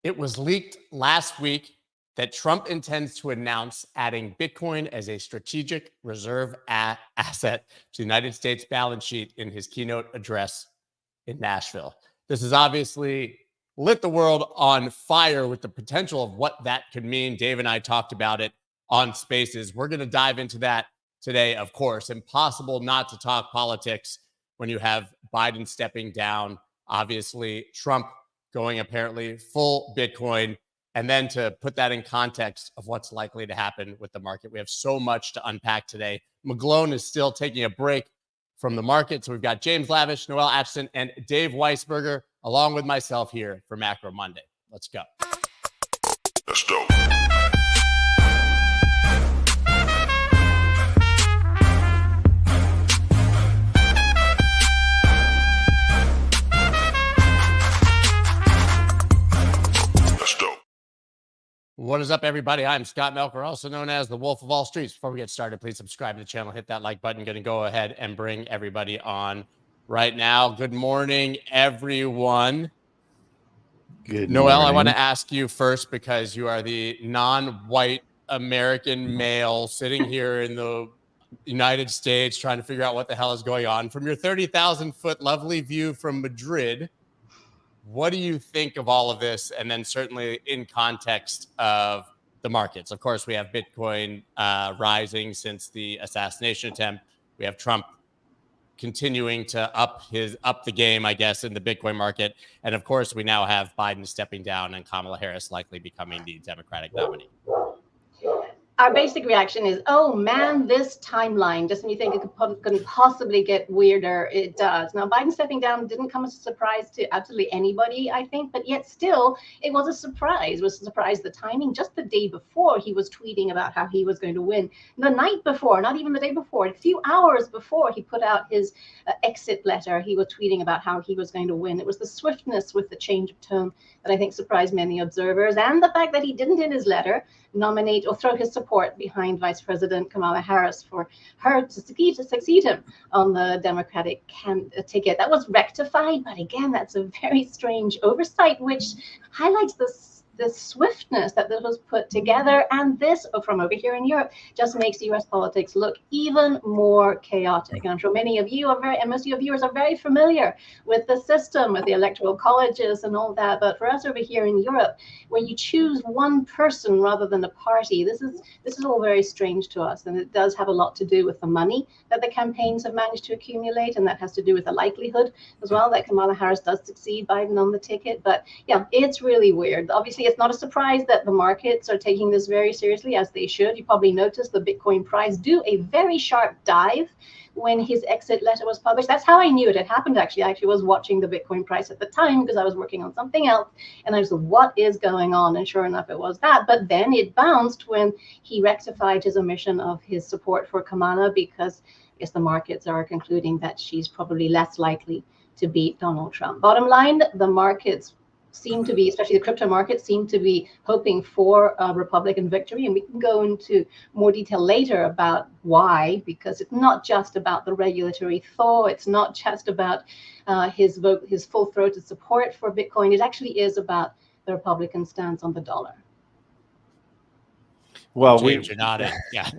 It was leaked last week that Trump intends to announce adding Bitcoin as a strategic reserve asset to the United States balance sheet in his keynote address in Nashville. This has obviously lit the world on fire with the potential of what that could mean. Dave and I talked about it on Spaces. We're going to dive into that today, of course. Impossible not to talk politics when you have Biden stepping down, obviously Trump going apparently full Bitcoin, and then to put that in context of what's likely to happen with the market. We have so much to unpack today. McGlone is still taking a break from the market. So we've got James Lavish, Noelle Acheson, and Dave Weisberger, along with myself here for Macro Monday. Let's go. Let's go. What is up, everybody? I'm Scott Melker, also known as the Wolf of All Streets. Before we get started, please subscribe to the channel, hit that like button. Going to go ahead and bring everybody on right now. Good morning, everyone. Good Noelle, morning. I want to ask you first, because you are the non-white American male sitting here in the United States trying to figure out what the hell is going on. From your 30,000-foot lovely view from Madrid, what do you think of all of this? And then certainly in context of the markets. Of course, we have Bitcoin rising since the assassination attempt. We have Trump continuing to up the game, I guess, in the Bitcoin market. And of course, we now have Biden stepping down and Kamala Harris likely becoming the Democratic nominee. Our basic reaction is, oh man, this timeline, just when you think it couldn't possibly get weirder, it does. Now, Biden stepping down didn't come as a surprise to absolutely anybody, I think, but yet still, it was a surprise. It was a surprise, the timing. Just the day before, he was tweeting about how he was going to win. The night before, not even the day before, a few hours before he put out his exit letter, he was tweeting about how he was going to win. It was the swiftness with the change of tone that I think surprised many observers, and the fact that he didn't in his letter nominate or throw his support behind Vice President Kamala Harris for her to succeed him on the Democratic ticket. That was rectified, but again, that's a very strange oversight, which highlights the swiftness that this was put together. And this, from over here in Europe, just makes US politics look even more chaotic. And I'm sure many of you and most of your viewers are very familiar with the system, with the electoral colleges and all that. But for us over here in Europe, when you choose one person rather than a party, this is all very strange to us. And it does have a lot to do with the money that the campaigns have managed to accumulate. And that has to do with the likelihood as well that Kamala Harris does succeed Biden on the ticket. But yeah, it's really weird. Obviously, it's not a surprise that the markets are taking this very seriously, as they should. You probably noticed the Bitcoin price do a very sharp dive when his exit letter was published. That's how I knew it had happened, actually. I actually was watching the Bitcoin price at the time because I was working on something else. And I was like, what is going on? And sure enough, it was that. But then it bounced when he rectified his omission of his support for Kamala, because I guess the markets are concluding that she's probably less likely to beat Donald Trump. Bottom line, the markets seem to be, especially the crypto market, seem to be hoping for a Republican victory. And we can go into more detail later about why, because it's not just about the regulatory thaw. It's not just about his full-throated support for Bitcoin. It actually is about the Republican stance on the dollar. Well, James, you're nodding. Yeah.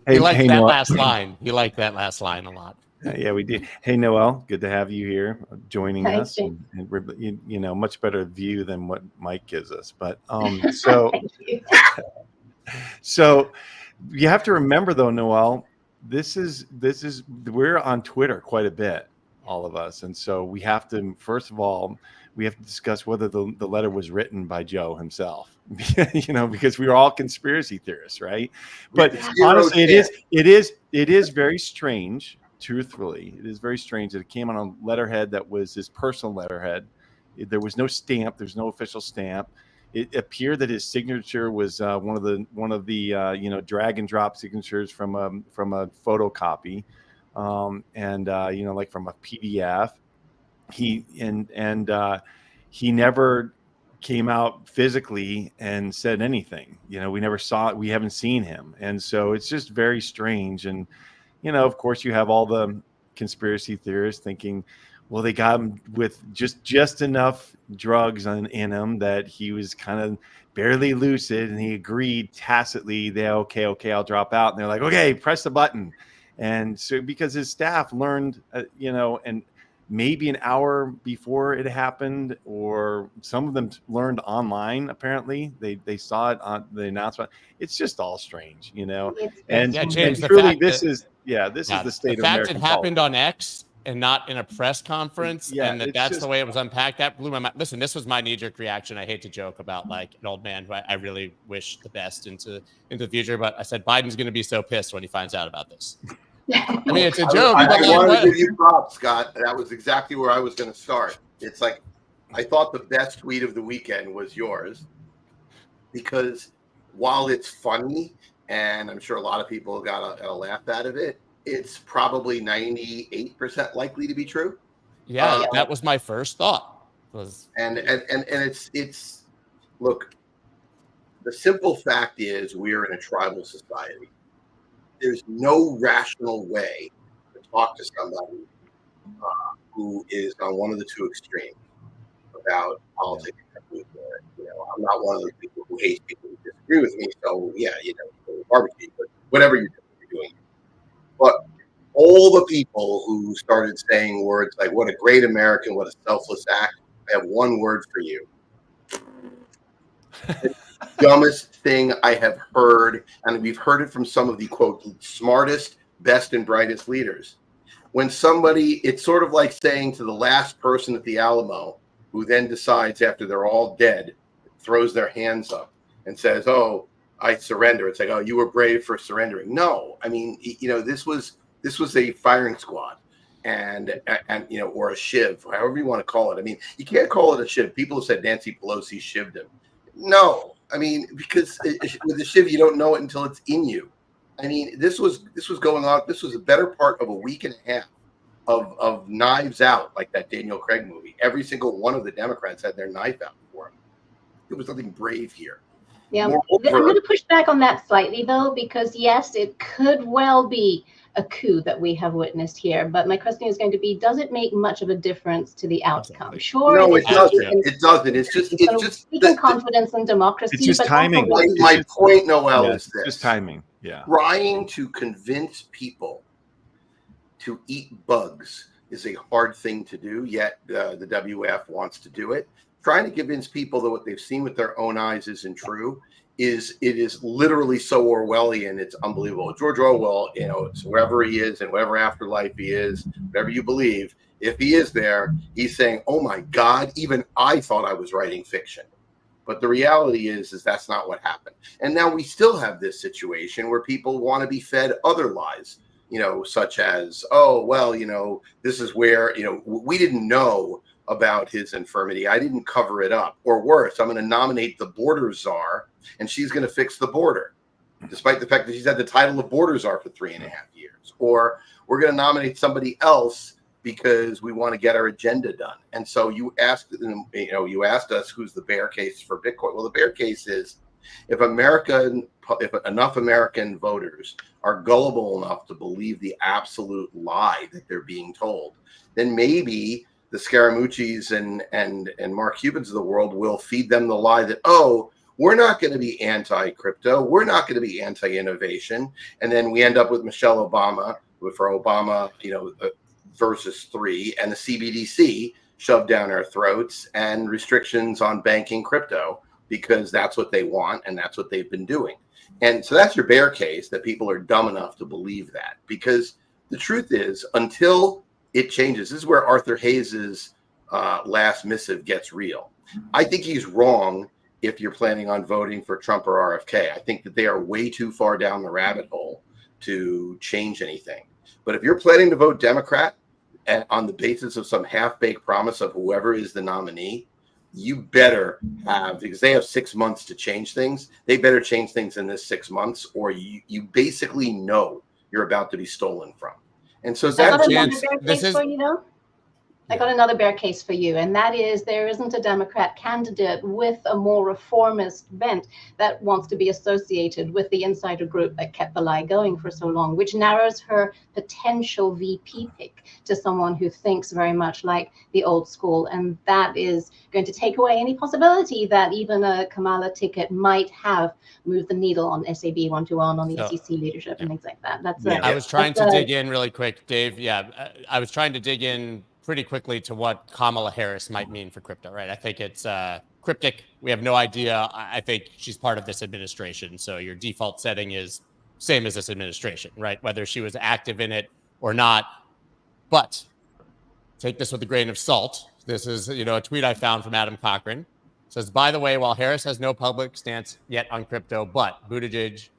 He liked that last line. He liked that last line a lot. Yeah, we did. Hey, Noelle, good to have you here joining us. Thank And you know, much better view than what Mike gives us. But so you have to remember, though, Noelle, this is we're on Twitter quite a bit, all of us, and so we have to, first of all, we have to discuss whether the letter was written by Joe himself, you know, because we are all conspiracy theorists, right? But honestly, it is very strange. Truthfully, it is very strange that it came on a letterhead that was his personal letterhead. There was no stamp. There's no official stamp. It appeared that his signature was one of the drag and drop signatures from a photocopy, and like from a PDF. He never came out physically and said anything. You know, we never saw it. We haven't seen him, and so it's just very strange. And you know, of course, you have all the conspiracy theorists thinking, Well, they got him with just enough drugs in him that he was kind of barely lucid, and he agreed tacitly. Okay, I'll drop out. And they're like, okay, press the button. And so because his staff learned, and maybe an hour before it happened, or some of them learned online. Apparently, they saw it on the announcement. It's just all strange, And, Yeah, and James, truly, this is the state the of fact American it happened politics. on X and not in a press conference, Yeah, and it's that's just, the way it was unpacked, that blew my mind. Listen, this was my knee-jerk reaction. I hate to joke about like an old man who I really wish the best into the future, but I said Biden's going to be so pissed when he finds out about this. I mean, it's a joke. I but wanted like, to give you props, Scott. That was exactly where I was going to start. It's like I thought the best tweet of the weekend was yours, because while it's funny and I'm sure a lot of people got a laugh out of it, it's probably 98% likely to be true. yeah, that was my first thought. And it's look, the simple fact is we're in a tribal society. There's no rational way to talk to somebody who is on one of the two extremes about politics. I'm not one of those people who hates people who disagree with me. So yeah, barbecue, but whatever you're doing. But all the people who started saying words like "what a great American," "what a selfless act," I have one word for you. The dumbest thing I have heard, and we've heard it from some of the quote smartest, best, and brightest leaders. When somebody, it's sort of like saying to the last person at the Alamo, who then decides after they're all dead, throws their hands up and says, "Oh, I surrender." It's like, "Oh, you were brave for surrendering." No, I mean, this was a firing squad, and or a shiv, however you want to call it. I mean, you can't call it a shiv. People have said Nancy Pelosi shivved him. No, I mean, because with a shiv, you don't know it until it's in you. I mean, this was going on. This was a better part of a week and a half of knives out, like that Daniel Craig movie. Every single one of the Democrats had their knife out for him. There was nothing brave here. Yeah, Moreover, I'm going to push back on that slightly, though, because yes, it could well be a coup that we have witnessed here. But my question is going to be: does it make much of a difference to the outcome? Sure, no, it doesn't. It doesn't. It's just speaking confidence in democracy. It's just but timing. My point, Noelle, is this: just timing. Yeah, trying to convince people to eat bugs is a hard thing to do. Yet the WF wants to do it. Trying to convince people that what they've seen with their own eyes isn't true is literally so Orwellian. It's unbelievable. George Orwell, so wherever he is and whatever afterlife he is, whatever you believe, if he is there, he's saying, "Oh my God, even I thought I was writing fiction." But the reality is that's not what happened. And now we still have this situation where people want to be fed other lies, such as, "Oh, well, this is where, we didn't know about his infirmity. I didn't cover it up." Or worse, "I'm going to nominate the border czar and she's going to fix the border," despite the fact that she's had the title of border czar for 3.5 years. Or "We're going to nominate somebody else because we want to get our agenda done." And so you asked us who's the bear case for Bitcoin. Well, the bear case is if enough American voters are gullible enough to believe the absolute lie that they're being told, then maybe the Scaramucci's and Mark Cubans of the world will feed them the lie that, "Oh, we're not going to be anti-crypto. We're not going to be anti-innovation." And then we end up with Michelle Obama, for Obama, versus 3, and the CBDC shoved down our throats, and restrictions on banking crypto, because that's what they want and that's what they've been doing. And so that's your bear case, that people are dumb enough to believe that. Because the truth is, until it changes, this is where Arthur Hayes's last missive gets real. I think he's wrong if you're planning on voting for Trump or RFK. I think that they are way too far down the rabbit hole to change anything. But if you're planning to vote Democrat and on the basis of some half-baked promise of whoever is the nominee, you better have, because they have 6 months to change things, they better change things in this 6 months, or you basically know you're about to be stolen from. And so That's that's not another bear case for you, though? I got another bear case for you, and that is there isn't a Democrat candidate with a more reformist bent that wants to be associated with the insider group that kept the lie going for so long, which narrows her potential VP pick to someone who thinks very much like the old school. And that is going to take away any possibility that even a Kamala ticket might have moved the needle on SAB 121, on the SEC leadership, and things like that. I was trying to dig in really quick, Dave. I was trying to dig in pretty quickly to what Kamala Harris might mean for crypto, right? I think it's cryptic. We have no idea. I think she's part of this administration. So your default setting is same as this administration, right? Whether she was active in it or not. But take this with a grain of salt. This is, a tweet I found from Adam Cochran. It says, by the way, while Harris has no public stance yet on crypto, but Buttigieg,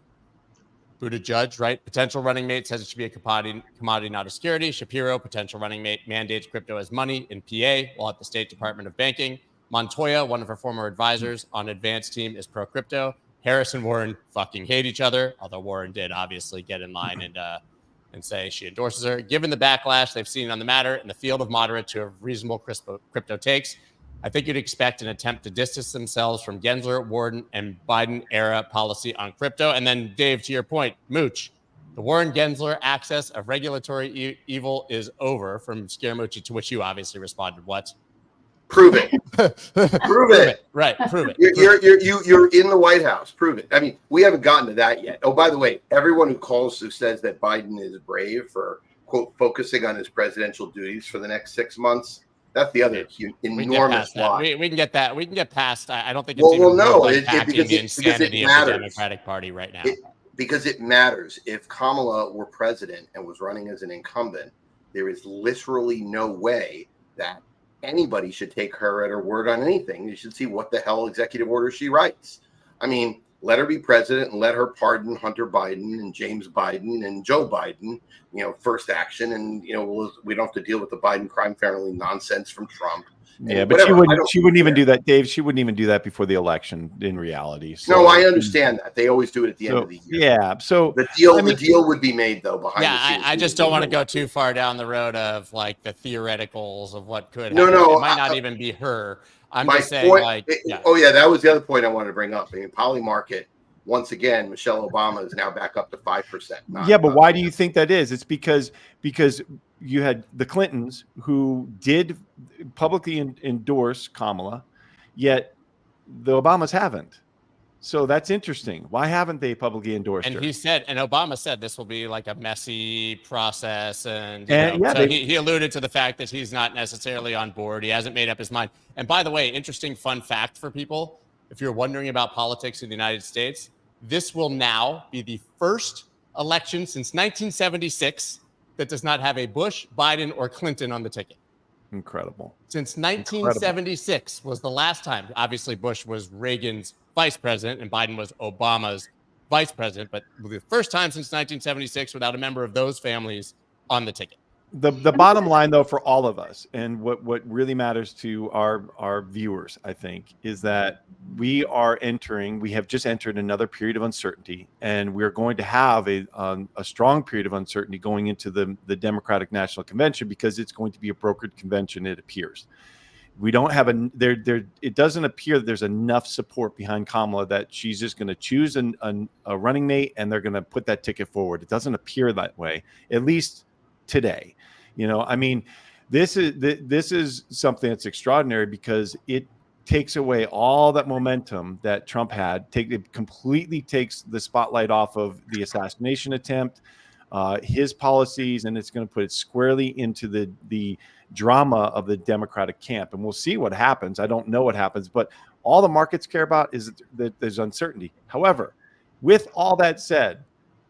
right? Potential running mate says it should be a commodity, not a security. Shapiro, potential running mate, mandates crypto as money in PA while at the State Department of Banking. Montoya, one of her former advisors on advanced team, is pro crypto. Harris and Warren fucking hate each other, although Warren did obviously get in line and say she endorses her. Given the backlash they've seen on the matter in the field of moderates who have reasonable crypto takes, I think you'd expect an attempt to distance themselves from Gensler, Warren, and Biden-era policy on crypto. And then, Dave, to your point, Mooch, the Warren-Gensler axis of regulatory evil is over, from Scaramucci, to which you obviously responded, what? Prove it. Prove it. Right, prove it. You're in the White House. Prove it. I mean, we haven't gotten to that yet. Oh, by the way, everyone who says that Biden is brave for, quote, focusing on his presidential duties for the next 6 months, that's the other enormous lie. We can get that. We can get past. I don't think it's because it insanity matters. Of the Democratic Party right now. Because it matters. If Kamala were president and was running as an incumbent, there is literally no way that anybody should take her at her word on anything. You should see what the hell executive order she writes. I mean, let her be president and let her pardon Hunter Biden and James Biden and Joe Biden, first action. And, we don't have to deal with the Biden crime family nonsense from Trump. Yeah, but she wouldn't even do that, Dave. She wouldn't even do that before the election in reality. So, no, I understand that. They always do it at the end of the year. Yeah. So the deal would be made, though, behind the scenes. I just don't want to go too far down the road of like the theoreticals of what could happen. No, it might not even be her. I'm just saying, that was the other point I wanted to bring up. I mean, Polymarket, once again, Michelle Obama is now back up to 5%. Yeah, but why do you think that is? It's because you had the Clintons who did publicly endorse Kamala, yet the Obamas haven't. So that's interesting. Why haven't they publicly endorsed her? And Obama said this will be like a messy process. And he alluded to the fact that he's not necessarily on board. He hasn't made up his mind. And by the way, interesting fun fact for people, if you're wondering about politics in the United States, this will now be the first election since 1976 that does not have a Bush, Biden, or Clinton on the ticket. Incredible. Since 1976 was the last time. Obviously, Bush was Reagan's vice president and Biden was Obama's vice president, but the first time since 1976 without a member of those families on the ticket. The bottom line, though, for all of us, and what really matters to our viewers, I think, is that we have just entered another period of uncertainty, and we're going to have a strong period of uncertainty going into the Democratic National Convention, because it's going to be a brokered convention, it appears. We don't have it doesn't appear that there's enough support behind Kamala that she's just going to choose a running mate and they're going to put that ticket forward. It doesn't appear that way, at least today. I mean, this is something that's extraordinary, because it takes away all that momentum that Trump had. It completely takes the spotlight off of the assassination attempt, his policies, and it's going to put it squarely into the drama of the Democratic camp. And we'll see what happens. I don't know what happens, but all the markets care about is that there's uncertainty. However, with all that said,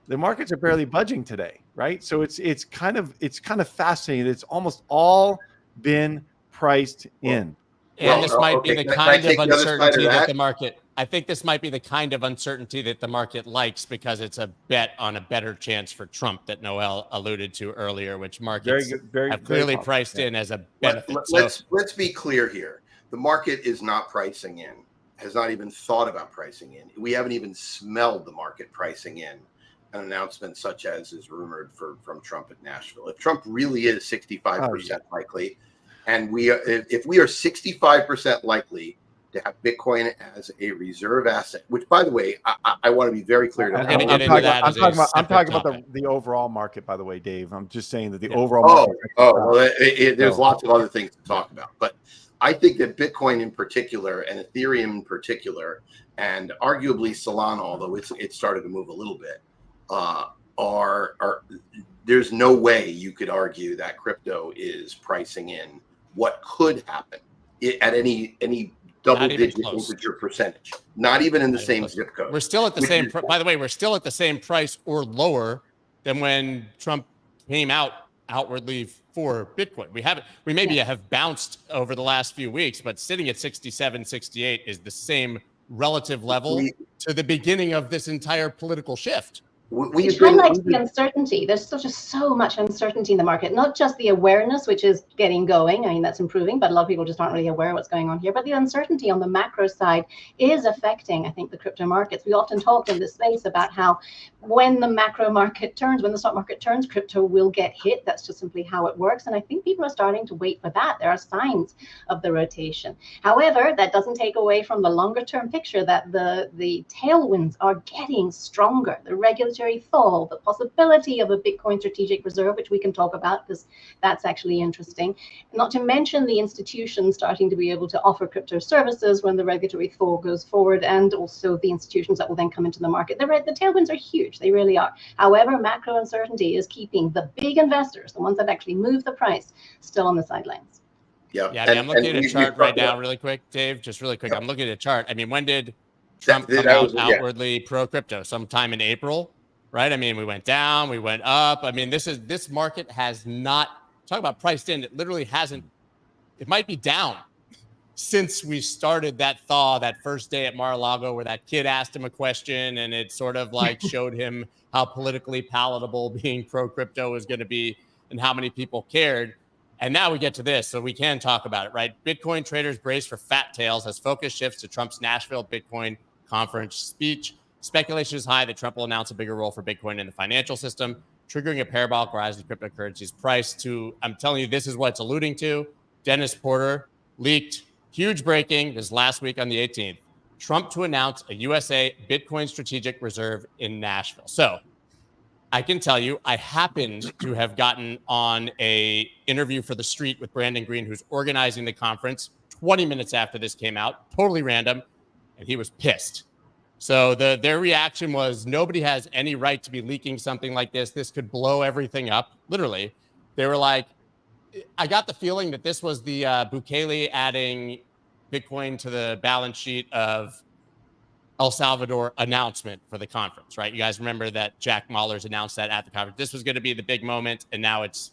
the markets are barely budging today, right? So it's kind of fascinating. It's almost all been priced in. And this might be the kind of uncertainty that the market. I think this might be the kind of uncertainty that the market likes, because it's a bet on a better chance for Trump that Noelle alluded to earlier, which markets have clearly priced in as a benefit. Let's be clear here. The market is not pricing in, has not even thought about pricing in. We haven't even smelled the market pricing in an announcement such as is rumored from Trump at Nashville. If Trump really is 65% likely, And if we are 65% likely to have Bitcoin as a reserve asset, which, by the way, I want to be very clear to We're going to get into that. I'm talking about the overall market, by the way, Dave. I'm just saying that the overall market. Well, there's lots of other things to talk about, but I think that Bitcoin in particular and Ethereum in particular, and arguably Solana, although it started to move a little bit, are there's no way you could argue that crypto is pricing in what could happen at any double-digit integer percentage, not even in the same zip code. We're still at the same. By the way, we're still at the same price or lower than when Trump came out outwardly for Bitcoin. We maybe have bounced over the last few weeks, but sitting at 67, 68 is the same relative level to the beginning of this entire political shift. Which highlights the uncertainty. There's so much uncertainty in the market, not just the awareness, which is getting going. I mean, that's improving, but a lot of people just aren't really aware of what's going on here. But the uncertainty on the macro side is affecting, I think, the crypto markets. We often talk in this space about how when the macro market turns, when the stock market turns, crypto will get hit. That's just simply how it works. And I think people are starting to wait for that. There are signs of the rotation. However, that doesn't take away from the longer term picture that the tailwinds are getting stronger. The regulatory fall, the possibility of a Bitcoin strategic reserve, which we can talk about because that's actually interesting. Not to mention the institutions starting to be able to offer crypto services when the regulatory fall goes forward, and also the institutions that will then come into the market. The tailwinds are huge, they really are. However, macro uncertainty is keeping the big investors, the ones that actually move the price, still on the sidelines. Yeah. I mean, I'm looking at a chart right now, really quick, Dave, just really quick. I'm looking at a chart. I mean, when did Trump come out outwardly pro crypto? Sometime in April. Right. I mean, we went down, we went up. I mean, this market has not, talk about priced in, it literally hasn't, it might be down since we started that thaw that first day at Mar-a-Lago where that kid asked him a question and it sort of like showed him how politically palatable being pro crypto was going to be and how many people cared. And now we get to this, so we can talk about it, right? Bitcoin traders brace for fat tails as focus shifts to Trump's Nashville Bitcoin conference speech. Speculation is high that Trump will announce a bigger role for Bitcoin in the financial system, triggering a parabolic rise in cryptocurrency's price to, I'm telling you, this is what it's alluding to. Dennis Porter leaked huge breaking this last week on the 18th. Trump to announce a USA Bitcoin strategic reserve in Nashville. So I can tell you, I happened to have gotten on a interview for The Street with Brandon Green, who's organizing the conference 20 minutes after this came out, totally random, and he was pissed. So their reaction was nobody has any right to be leaking something like this. This could blow everything up. Literally, they were like, I got the feeling that this was the Bukele adding Bitcoin to the balance sheet of El Salvador announcement for the conference, right? You guys remember that Jack Mahler's announced that at the conference. This was going to be the big moment, and now it's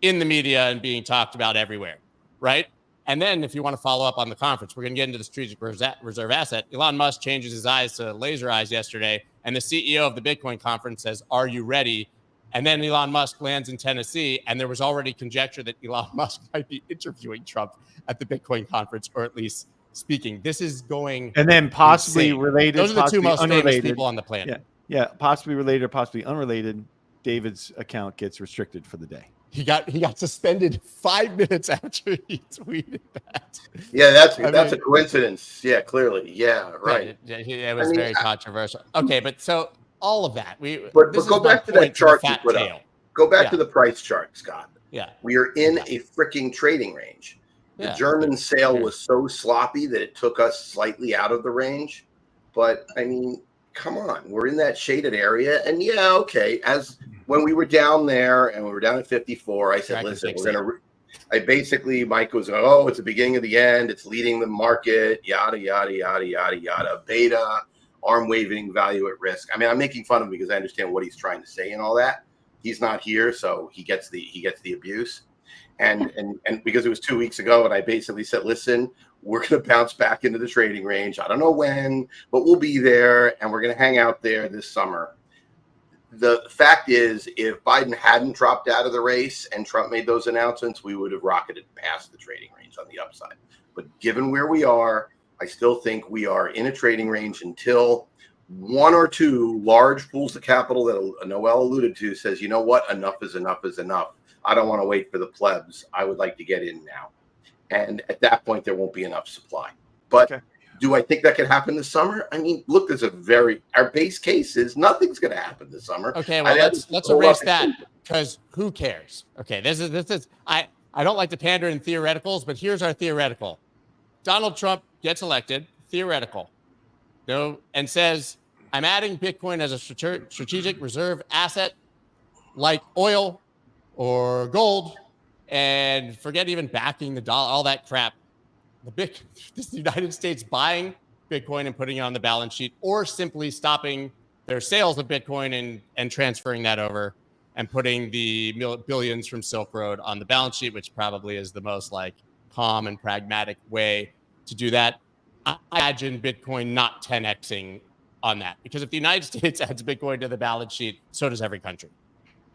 in the media and being talked about everywhere, right? And then if you want to follow up on the conference, we're going to get into the strategic reserve asset. Elon Musk changes his eyes to laser eyes yesterday, and the CEO of the Bitcoin conference says, "Are you ready?" And then Elon Musk lands in Tennessee, and there was already conjecture that Elon Musk might be interviewing Trump at the Bitcoin conference, or at least speaking. This is going and then possibly insane. Related. Those are the two most unrelated. famous people on the planet. Yeah, possibly related or possibly unrelated. David's account gets restricted for the day. He got suspended 5 minutes after he tweeted that. Yeah, that's a coincidence. Yeah, clearly. Yeah, right. It was very controversial. Okay, but so all of that. But go back to that chart you put up. Go back to the price chart, Scott. Yeah. We are in a freaking trading range. The German sale was so sloppy that it took us slightly out of the range. But I mean, come on, we're in that shaded area. And yeah, okay. As when we were down there and we were down at 54, I said, listen, we're going to, Mike was, oh, it's the beginning of the end. It's leading the market, yada, yada, yada, yada, yada, beta, arm waving, value at risk. I mean, I'm making fun of him because I understand what he's trying to say and all that. He's not here, so he gets the abuse. And because it was 2 weeks ago and I basically said, listen, we're going to bounce back into the trading range. I don't know when, but we'll be there and we're going to hang out there this summer. The fact is, if Biden hadn't dropped out of the race and Trump made those announcements, we would have rocketed past the trading range on the upside. But given where we are, I still think we are in a trading range until one or two large pools of capital that Noelle alluded to says, you know what, enough is enough is enough. I don't want to wait for the plebs. I would like to get in now. And at that point, there won't be enough supply. But do I think that could happen this summer? I mean, look, our base case is nothing's going to happen this summer. Okay, well, let's erase that, because who cares? Okay, this is I don't like to pander in theoreticals, but here's our theoretical. Donald Trump gets elected, theoretical, and says, I'm adding Bitcoin as a strategic reserve asset like oil or gold, and forget even backing the dollar, all that crap. The United States buying Bitcoin and putting it on the balance sheet, or simply stopping their sales of Bitcoin and transferring that over and putting the billions from Silk Road on the balance sheet, which probably is the most like calm and pragmatic way to do that. I imagine Bitcoin not 10xing on that, because if the United States adds Bitcoin to the balance sheet, so does every country.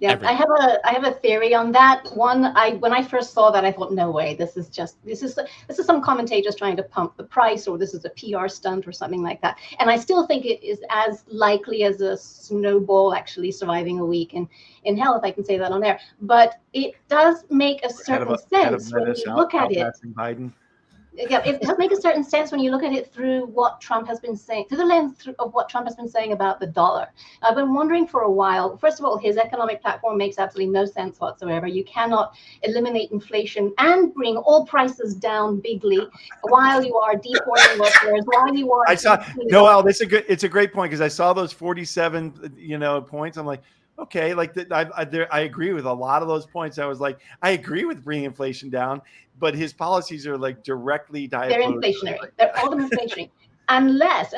Yeah, I have a theory on that. When I first saw that, I thought, no way, this is some commentators trying to pump the price, or this is a PR stunt or something like that. And I still think it is as likely as a snowball actually surviving a week in hell, if I can say that on air. But it does make a certain sense when you look at it. Biden. Yeah, it does make a certain sense when you look at it through what Trump has been saying, through the lens of what Trump has been saying about the dollar. I've been wondering for a while. First of all, his economic platform makes absolutely no sense whatsoever. You cannot eliminate inflation and bring all prices down bigly while you are deporting workers, while you are. I saw Noelle. It's a great point, because I saw those 47 points. I'm like, okay, like I agree with a lot of those points. I was like, I agree with bringing inflation down, but his policies are like directly they're inflationary. They're all inflationary. Unless,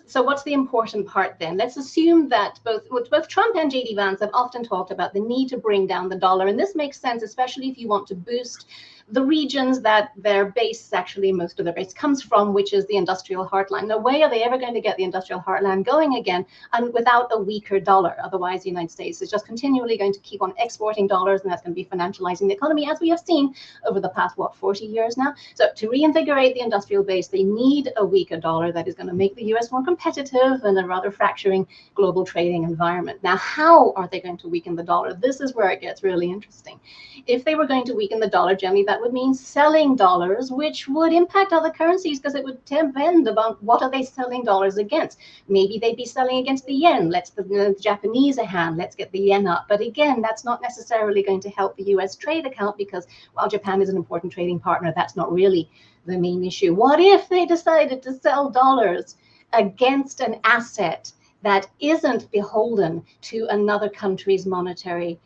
so what's the important part then? Let's assume that both Trump and JD Vance have often talked about the need to bring down the dollar. And this makes sense, especially if you want to boost the regions that their base, actually most of their base comes from, which is the industrial heartland. No way are they ever going to get the industrial heartland going again and without a weaker dollar. Otherwise, the United States is just continually going to keep on exporting dollars, and that's going to be financializing the economy, as we have seen over the past, 40 years now. So to reinvigorate the industrial base, they need a weaker dollar that is going to make the US more competitive in a rather fracturing global trading environment. Now, how are they going to weaken the dollar? This is where it gets really interesting. If they were going to weaken the dollar, generally that would mean selling dollars, which would impact other currencies, because it would depend about what are they selling dollars against. Maybe they'd be selling against the yen. Let's the Japanese a hand. Let's get the yen up. But again, that's not necessarily going to help the US trade account, because while Japan is an important trading partner, that's not really the main issue. What if they decided to sell dollars against an asset that isn't beholden to another country's monetary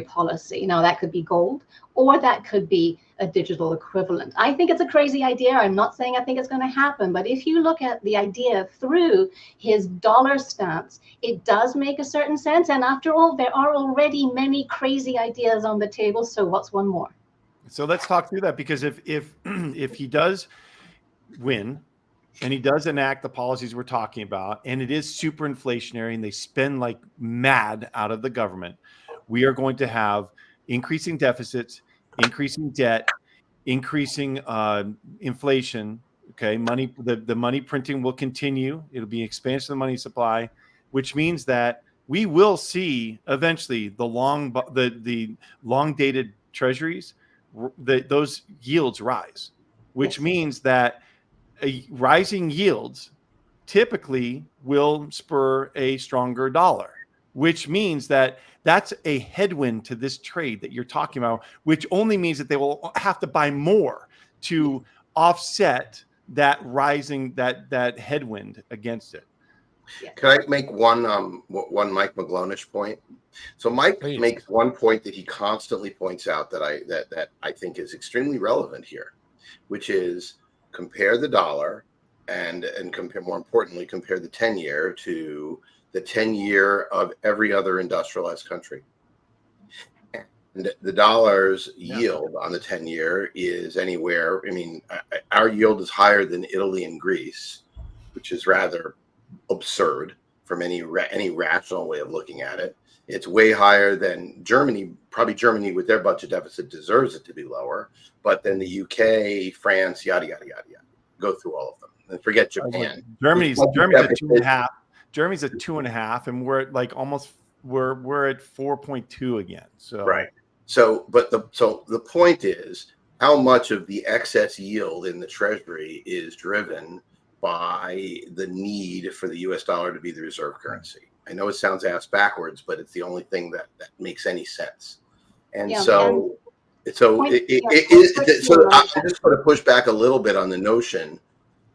policy? Now, that could be gold, or that could be a digital equivalent. I think it's a crazy idea. I'm not saying I think it's going to happen, but if you look at the idea through his dollar stance, it does make a certain sense. And after all, there are already many crazy ideas on the table. So what's one more? So let's talk through that, because if he does win and he does enact the policies we're talking about, and it is super inflationary and they spend like mad out of the government, we are going to have increasing deficits, increasing debt, increasing inflation. Okay, the money printing will continue. It'll be expansion of the money supply, which means that we will see eventually the long dated treasuries, those yields rise, which means that rising yields typically will spur a stronger dollar, which means that that's a headwind to this trade that you're talking about, which only means that they will have to buy more to offset that rising, that headwind against it. Can I make one Mike McGlonish point? So Mike makes one point that he constantly points out that I think is extremely relevant here, which is compare the dollar and compare, more importantly, compare the 10-year to the 10-year of every other industrialized country. And the dollar's yield on the 10-year is anywhere. I mean, our yield is higher than Italy and Greece, which is rather absurd from any rational way of looking at it. It's way higher than Germany. Probably Germany with their budget deficit deserves it to be lower, but then the UK, France, yada yada yada yada. Go through all of them and forget Japan. Germany's at 2.5. Germany's at 2.5, and we're at like we're at 4.2 again. So right. So, but the point is, how much of the excess yield in the Treasury is driven by the need for the US dollar to be the reserve currency. I know it sounds ass backwards, but it's the only thing that makes any sense. And Yeah, so, and so point, it, yeah, it, point it, so question on I'm just going to push back a little bit on the notion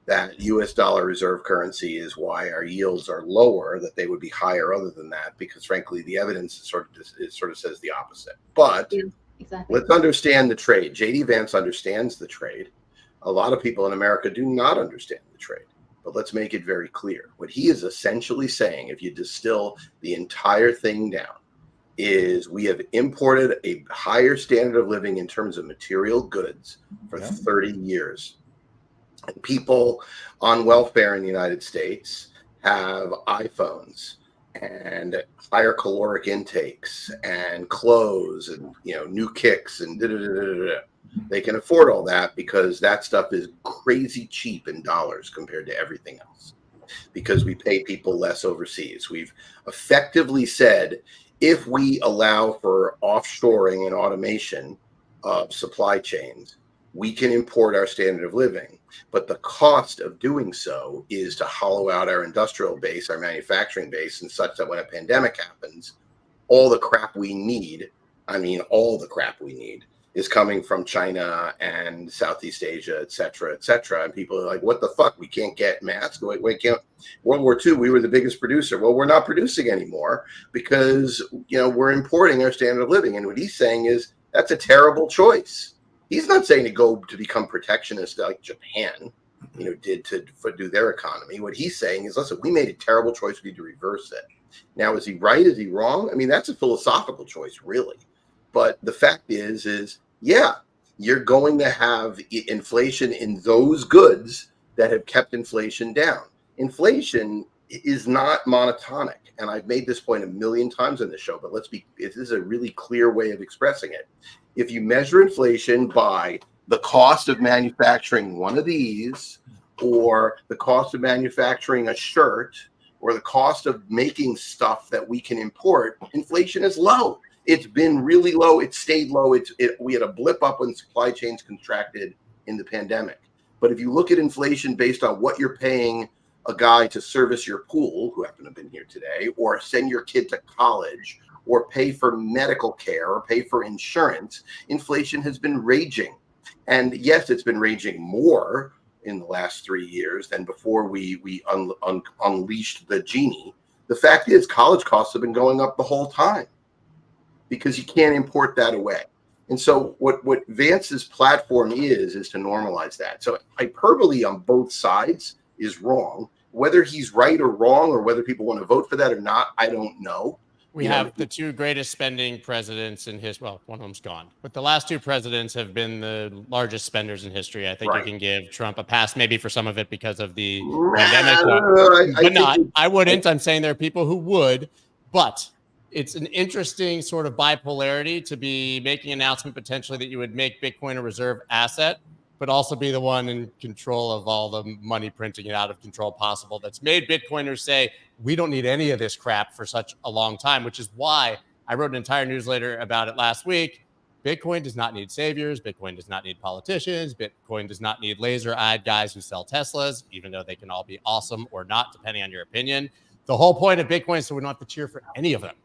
that US dollar reserve currency is why our yields are lower, that they would be higher other than that, because frankly, the evidence sort of says the opposite. But Yeah, exactly. let's understand the trade. JD Vance understands the trade. A lot of people in America do not understand the trade. But let's make it very clear. What he is essentially saying, if you distill the entire thing down, is we have imported a higher standard of living in terms of material goods for 30 years. And people on welfare in the United States have iPhones and higher caloric intakes and clothes and new kicks and They can afford all that because that stuff is crazy cheap in dollars compared to everything else, because we pay people less overseas. We've effectively said, if we allow for offshoring and automation of supply chains, we can import our standard of living. But the cost of doing so is to hollow out our industrial base, our manufacturing base, and such that when a pandemic happens, all the crap we need, all the crap we need, is coming from China and Southeast Asia, et cetera, et cetera. And people are like, what the fuck? We can't get masks. We can't. World War II, we were the biggest producer. Well, we're not producing anymore because, we're importing our standard of living. And what he's saying is that's a terrible choice. He's not saying to go to become protectionist like Japan, did to do their economy. What he's saying is, listen, we made a terrible choice. We need to reverse it. Now, is he right? Is he wrong? That's a philosophical choice, really. But the fact is, yeah, you're going to have inflation in those goods that have kept inflation down. Inflation is not monotonic. And I've made this point a million times on the show, but this is a really clear way of expressing it. If you measure inflation by the cost of manufacturing one of these, or the cost of manufacturing a shirt, or the cost of making stuff that we can import, inflation is low. It's been really low. It stayed low. We had a blip up when supply chains contracted in the pandemic. But if you look at inflation based on what you're paying a guy to service your pool, who happened to have been here today, or send your kid to college, or pay for medical care, or pay for insurance, inflation has been raging. And yes, it's been raging more in the last 3 years than before we unleashed the genie. The fact is, college costs have been going up the whole time, because you can't import that away. And so what Vance's platform is to normalize that. So hyperbole on both sides is wrong. Whether he's right or wrong, or whether people want to vote for that or not, I don't know. We have the two greatest spending presidents in history. Well, one of them's gone, but the last two presidents have been the largest spenders in history. I think you can give Trump a pass, maybe for some of it because of the pandemic. I wouldn't. I'm saying there are people who would, but it's an interesting sort of bipolarity to be making an announcement potentially that you would make Bitcoin a reserve asset, but also be the one in control of all the money printing it out of control possible. That's made Bitcoiners say, we don't need any of this crap for such a long time, which is why I wrote an entire newsletter about it last week. Bitcoin does not need saviors. Bitcoin does not need politicians. Bitcoin does not need laser-eyed guys who sell Teslas, even though they can all be awesome or not, depending on your opinion. The whole point of Bitcoin is so we don't have to cheer for any of them.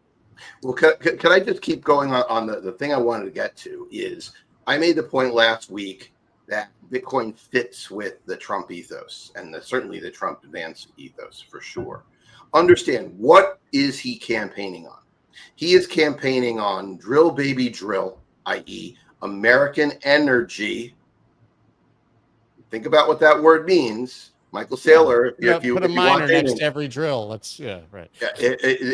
Well, can I just keep going on the thing I wanted to get to is I made the point last week that Bitcoin fits with the Trump ethos and certainly the Trump Vance ethos for sure. Understand, what is he campaigning on? He is campaigning on drill baby drill, i.e. American energy. Think about what that word means. Michael Saylor, if you put a miner next to every drill, right.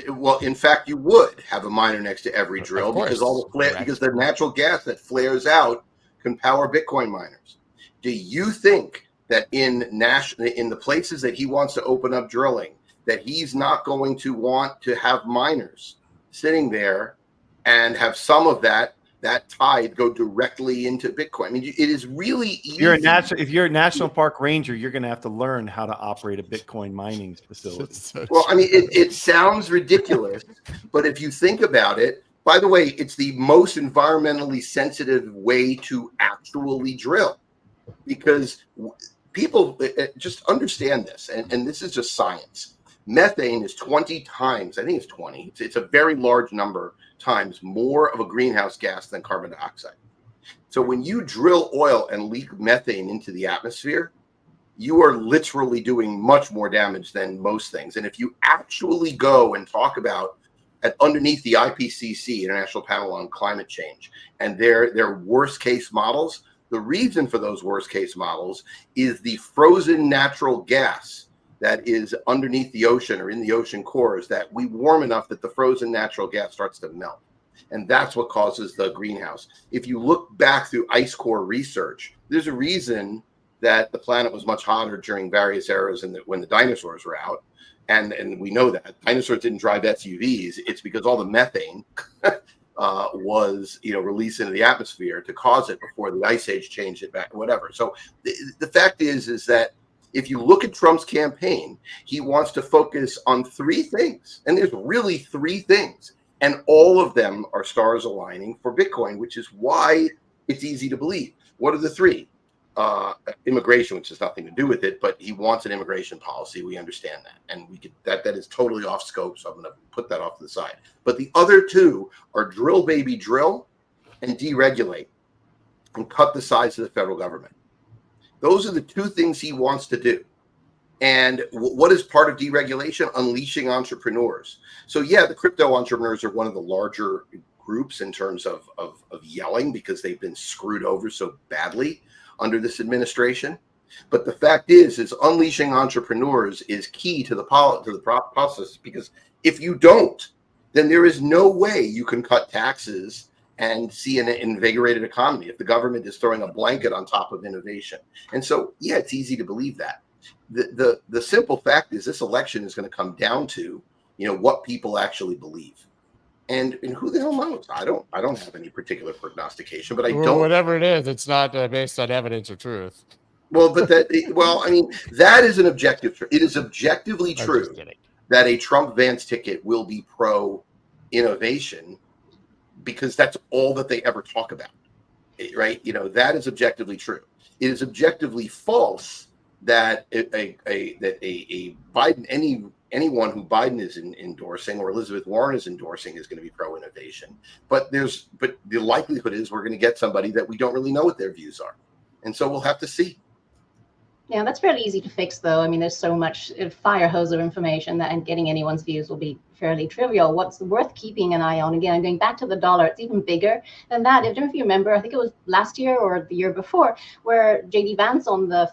Well, in fact, you would have a miner next to every drill because because the natural gas that flares out can power Bitcoin miners. Do you think that in the places that he wants to open up drilling, that he's not going to want to have miners sitting there and have some of that tide go directly into Bitcoin? It is really easy. If you're a national park ranger, you're going to have to learn how to operate a Bitcoin mining facility. Well, it sounds ridiculous, but if you think about it, By the way, it's the most environmentally sensitive way to actually drill, because people just understand this, and this is just science. Methane is 20 times, I think it's 20, it's a very large number times more of a greenhouse gas than carbon dioxide. So when you drill oil and leak methane into the atmosphere, you are literally doing much more damage than most things. And if you actually go and talk about underneath the IPCC, International Panel on Climate Change, and their worst case models, the reason for those worst case models is the frozen natural gas that is underneath the ocean or in the ocean cores, that we warm enough that the frozen natural gas starts to melt. And that's what causes the greenhouse. If you look back through ice core research, there's a reason that the planet was much hotter during various eras when the dinosaurs were out. And we know that dinosaurs didn't drive SUVs. It's because all the methane was released into the atmosphere to cause it before the ice age changed it back, whatever. So the fact is that if you look at Trump's campaign, he wants to focus on three things. And there's really three things. And all of them are stars aligning for Bitcoin, which is why it's easy to believe. What are the three? Immigration, which has nothing to do with it, but he wants an immigration policy. We understand that, and that is totally off scope. So I'm going to put that off to the side. But the other two are drill, baby, drill, and deregulate, and cut the size of the federal government. Those are the two things he wants to do. And what is part of deregulation? Unleashing entrepreneurs. So yeah, the crypto entrepreneurs are one of the larger groups in terms of yelling, because they've been screwed over so badly under this administration. But the fact is unleashing entrepreneurs is key to the process, because if you don't, then there is no way you can cut taxes and see an invigorated economy if the government is throwing a blanket on top of innovation. And so, yeah, it's easy to believe that. The simple fact is this election is going to come down to, what people actually believe. And who the hell knows? I don't have any particular prognostication, but Whatever it is, it's not based on evidence or truth. Well, but that is an objective truth. It is objectively true that a Trump-Vance ticket will be pro-innovation, because that's all that they ever talk about, right? That is objectively true. It is objectively false that a Biden, anyone who Biden is endorsing or Elizabeth Warren is endorsing is going to be pro-innovation. But the likelihood is we're going to get somebody that we don't really know what their views are, and so we'll have to see. Yeah, that's fairly easy to fix, though. I mean, there's so much fire hose of information and getting anyone's views will be fairly trivial. What's worth keeping an eye on, again, I'm going back to the dollar, it's even bigger than that. I don't know if you remember, I think it was last year or the year before, where J.D. Vance on the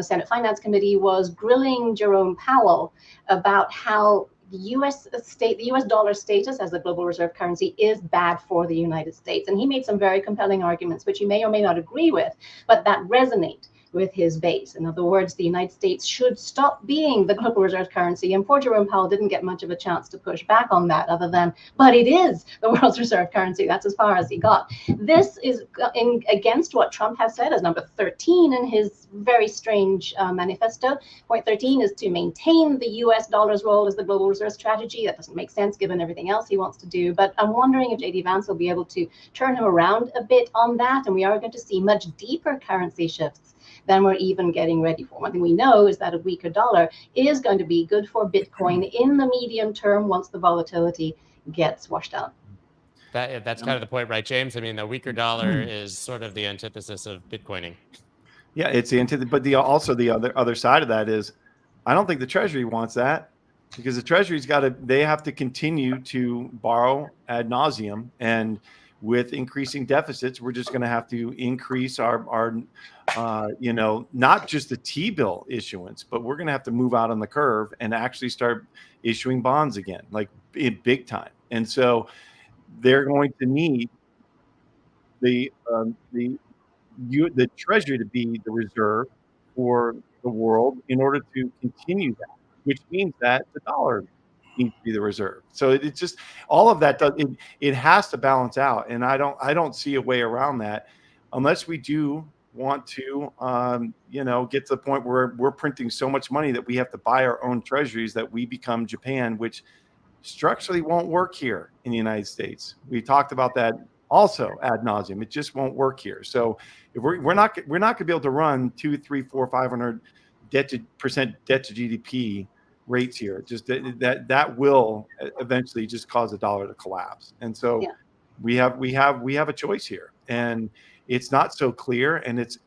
Senate Finance Committee was grilling Jerome Powell about how the U.S. dollar status as the global reserve currency is bad for the United States. And he made some very compelling arguments, which you may or may not agree with, but that resonate with his base. In other words, the United States should stop being the global reserve currency. And poor Jerome Powell didn't get much of a chance to push back on that, other than, but it is the world's reserve currency. That's as far as he got. This is against what Trump has said as number 13 in his very strange manifesto. Point 13 is to maintain the US dollar's role as the global reserve strategy. That doesn't make sense given everything else he wants to do. But I'm wondering if J.D. Vance will be able to turn him around a bit on that. And we are going to see much deeper currency shifts than we're even getting ready for. One thing we know is that a weaker dollar is going to be good for Bitcoin in the medium term once the volatility gets washed out. That's kind of the point, right, James? I mean, the weaker dollar is sort of the antithesis of Bitcoining. Yeah, it's the antithesis. But also the other side of that is, I don't think the Treasury wants that, because the Treasury's they have to continue to borrow ad nauseum, and with increasing deficits, we're just going to have to increase our not just the T-bill issuance, but we're going to have to move out on the curve and actually start issuing bonds again, like in big time. And so they're going to need the Treasury to be the reserve for the world in order to continue that, which means that the dollar needs to be the reserve. So it's just all of that it has to balance out, and I don't see a way around that unless we do want to get to the point where we're printing so much money that we have to buy our own treasuries, that we become Japan, which structurally won't work here in the United States. We talked about that also ad nauseum. It just won't work here. So if we're not going to be able to run 2, 3, 4, 500 percent debt to GDP rates here. Just that will eventually just cause the dollar to collapse. And so we have a choice here, and it's not so clear, and it's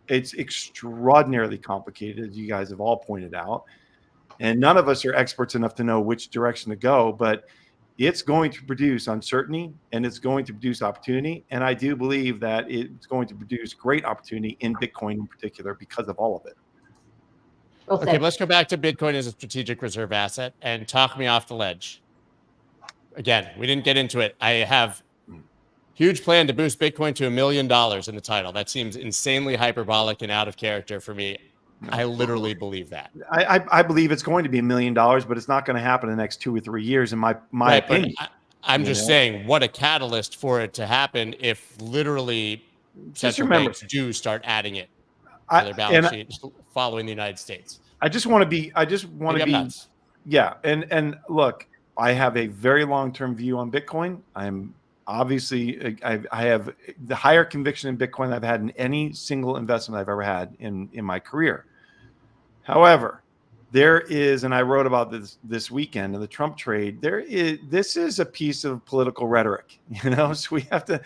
extraordinarily complicated, as you guys have all pointed out. And none of us are experts enough to know which direction to go, but it's going to produce uncertainty and it's going to produce opportunity. And I do believe that it's going to produce great opportunity in Bitcoin in particular because of all of it. Okay, let's go back to Bitcoin as a strategic reserve asset and talk me off the ledge. Again, we didn't get into it. I have huge plan to boost Bitcoin to $1 million in the title. That seems insanely hyperbolic and out of character for me. I literally believe that. I believe it's going to be $1 million, but it's not going to happen in the next 2 or 3 years, in my opinion. I'm just saying, what a catalyst for it to happen if literally central banks do start adding it to their balance sheet following the United States. I just want to be nuts. Yeah. And look, I have a very long-term view on Bitcoin. I'm obviously, I have the higher conviction in Bitcoin I've had in any single investment I've ever had in my career. However, there is, and I wrote about this weekend in the Trump trade, this is a piece of political rhetoric, so we have to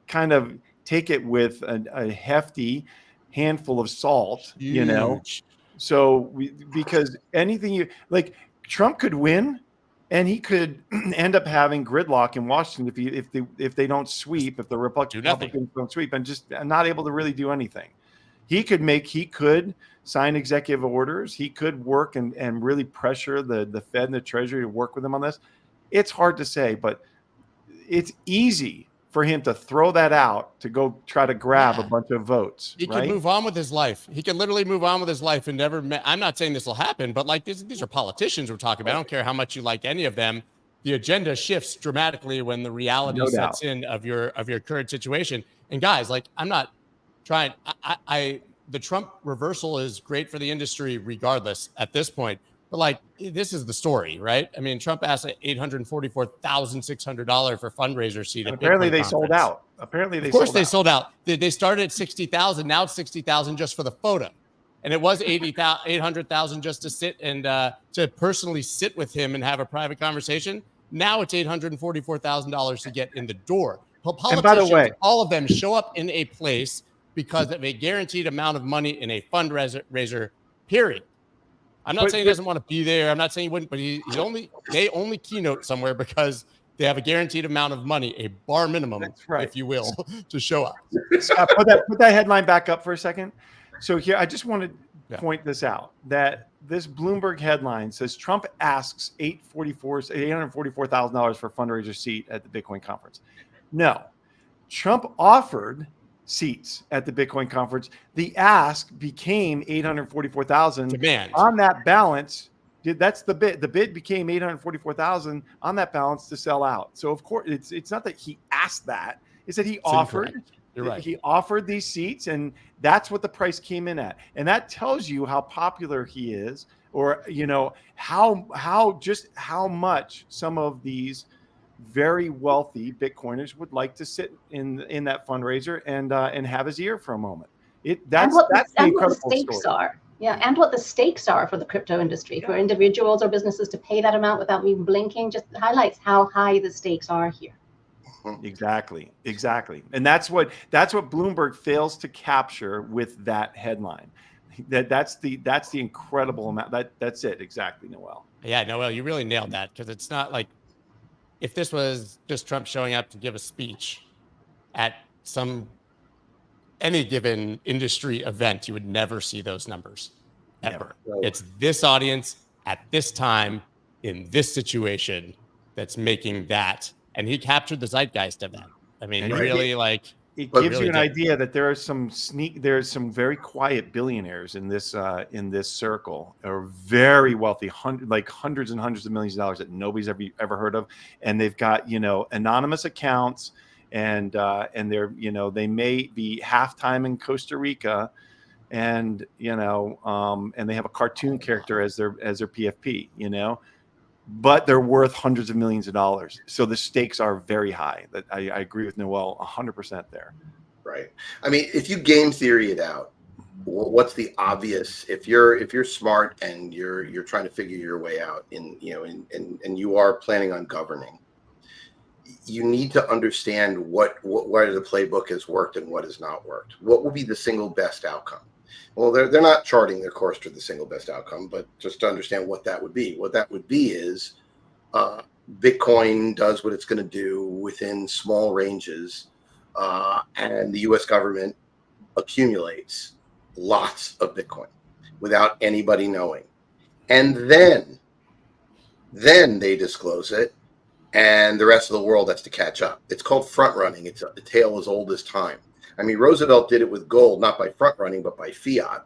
kind of take it with a hefty handful of salt, so because anything Trump could win, and he could end up having gridlock in Washington if they don't sweep, if the Republicans don't sweep, and just not able to really do anything. He could sign executive orders. He could work and really pressure the Fed and the Treasury to work with him on this. It's hard to say, but it's easy for him to throw that out to go try to grab a bunch of votes. He could move on with his life. He could literally move on with his life and never. I'm not saying this will happen, but these are politicians we're talking about. I don't care how much you like any of them. The agenda shifts dramatically when the reality sets in of your current situation. And guys, I'm not trying. The Trump reversal is great for the industry regardless at this point. But this is the story, right? I mean, Trump asked $844,600 for fundraiser seat. And apparently they sold out. Of course they sold out. They started at 60,000. Now it's 60,000 just for the photo. And it was 800,000 just to sit and to personally sit with him and have a private conversation. Now it's $844,000 to get in the door. Politicians, and by the way, all of them show up in a place because of a guaranteed amount of money in a fundraiser, period. I'm not saying he doesn't want to be there. I'm not saying he wouldn't, but they only keynote somewhere because they have a guaranteed amount of money, a bar minimum, if you will, to show up. Scott, put that headline back up for a second. So here, I just want to point this out, that this Bloomberg headline says Trump asks $844,000 for fundraiser seat at the Bitcoin conference. No, Trump offered seats at the Bitcoin conference. The ask became $844,000 demand on that balance. That's the bid. The bid became $844,000 on that balance to sell out. So of course, it's not that he asked that. It's that he offered. You're right. He offered these seats, and that's what the price came in at. And that tells you how popular he is, or how much some of these very wealthy Bitcoiners would like to sit in that fundraiser and have his ear for a moment. That's what the stakes are. Yeah, and what the stakes are for the crypto industry, for individuals or businesses to pay that amount without me blinking, just highlights how high the stakes are here. Exactly. And that's what Bloomberg fails to capture with that headline. That's the incredible amount. That's it exactly, Noelle. Yeah, Noelle, you really nailed that, because it's not like if this was just Trump showing up to give a speech at any given industry event, you would never see those numbers ever. Never. It's this audience at this time in this situation that's making that, and he captured the zeitgeist of that. I mean, he really it gives you an idea that there's some very quiet billionaires in this circle, or very wealthy, hundreds and hundreds of millions of dollars that nobody's ever heard of, and they've got anonymous accounts, and they're they may be halftime in Costa Rica, and and they have a cartoon character as their PFP, but they're worth hundreds of millions of dollars. So the stakes are very high. That I agree with Noelle 100% there. Right. I mean, if you game theory it out, what's the obvious? If you're smart and you're trying to figure your way out and you are planning on governing, you need to understand what the playbook has worked and what has not worked. What will be the single best outcome? Well, they're not charting their course to the single best outcome, but just to understand what that would be. What that would be is Bitcoin does what it's going to do within small ranges, and the U.S. government accumulates lots of Bitcoin without anybody knowing, and then they disclose it, and the rest of the world has to catch up. It's called front running. It's a tale as old as time. I mean, Roosevelt did it with gold, not by front running, but by fiat.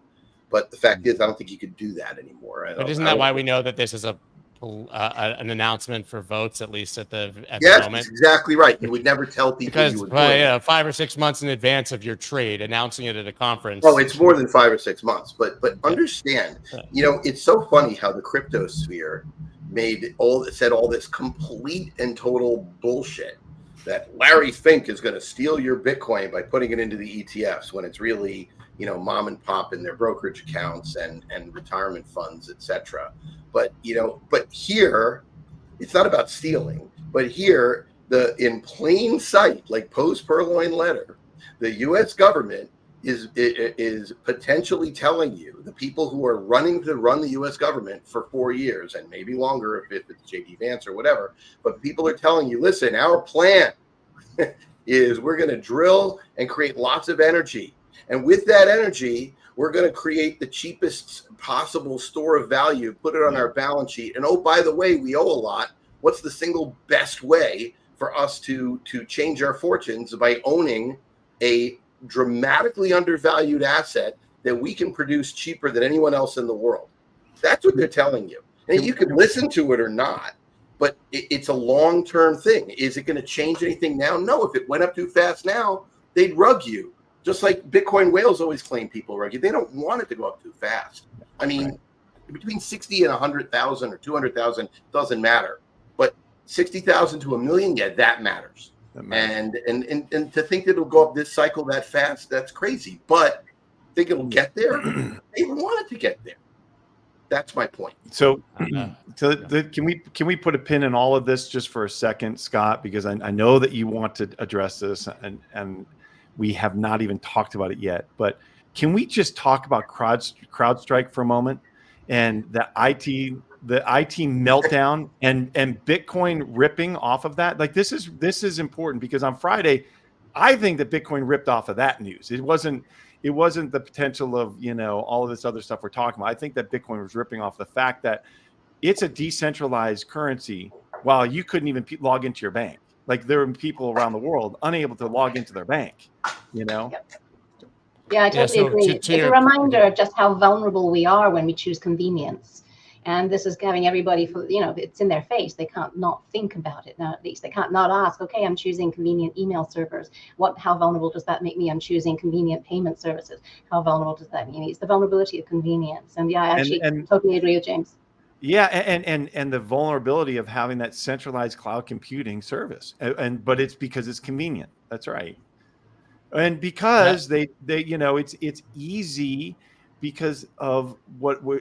But the fact is, I don't think you could do that anymore. But isn't that why we know that this is an announcement for votes, at least at the moment? Yes, exactly right. You would never tell people because you were doing it. 5 or 6 months in advance of your trade, announcing it at a conference. Oh, it's more than 5 or 6 months. But understand, it's so funny how the crypto sphere said all this complete and total bullshit that Larry Fink is going to steal your Bitcoin by putting it into the ETFs when it's really, mom and pop in their brokerage accounts and retirement funds, etc. But here it's not about stealing, but here in plain sight, like post purloin letter, the U.S. government is potentially telling you, the people who are running to run the U.S. government for 4 years and maybe longer if it's J.D. Vance or whatever, but people are telling you, listen, our plan is we're going to drill and create lots of energy. And with that energy, we're going to create the cheapest possible store of value, put it on our balance sheet. And oh, by the way, we owe a lot. What's the single best way for us to change our fortunes? By owning a dramatically undervalued asset that we can produce cheaper than anyone else in the world. That's what they're telling you. And you can listen to it or not, but it's a long-term thing. Is it going to change anything now? No. If it went up too fast now, they'd rug you. Just like Bitcoin whales always claim people rug you. They don't want it to go up too fast. I mean, between 60 and 100,000 or 200,000 doesn't matter. But 60,000 to 1 million, yeah, that matters. And to think that it'll go up this cycle that fast, that's crazy. But think it'll get there? They want it to get there. That's my point. So, can we put a pin in all of this just for a second, Scott? Because I know that you want to address this, and we have not even talked about it yet. But can we just talk about CrowdStrike for a moment and the IT meltdown and Bitcoin ripping off of that? Like this is important because on Friday, I think that Bitcoin ripped off of that news. It wasn't the potential of all of this other stuff we're talking about. I think that Bitcoin was ripping off the fact that it's a decentralized currency while you couldn't even log into your bank. Like there are people around the world unable to log into their bank. Yep. Yeah, I totally agree. It's a reminder of just how vulnerable we are when we choose convenience. And this is having everybody, it's in their face. They can't not think about it now, at least. They can't not ask, okay, I'm choosing convenient email servers. How vulnerable does that make me? I'm choosing convenient payment services. How vulnerable does that make me? It's the vulnerability of convenience. And yeah, I actually totally agree with James. Yeah, and the vulnerability of having that centralized cloud computing service. But it's because it's convenient. That's right. And because they it's easy because of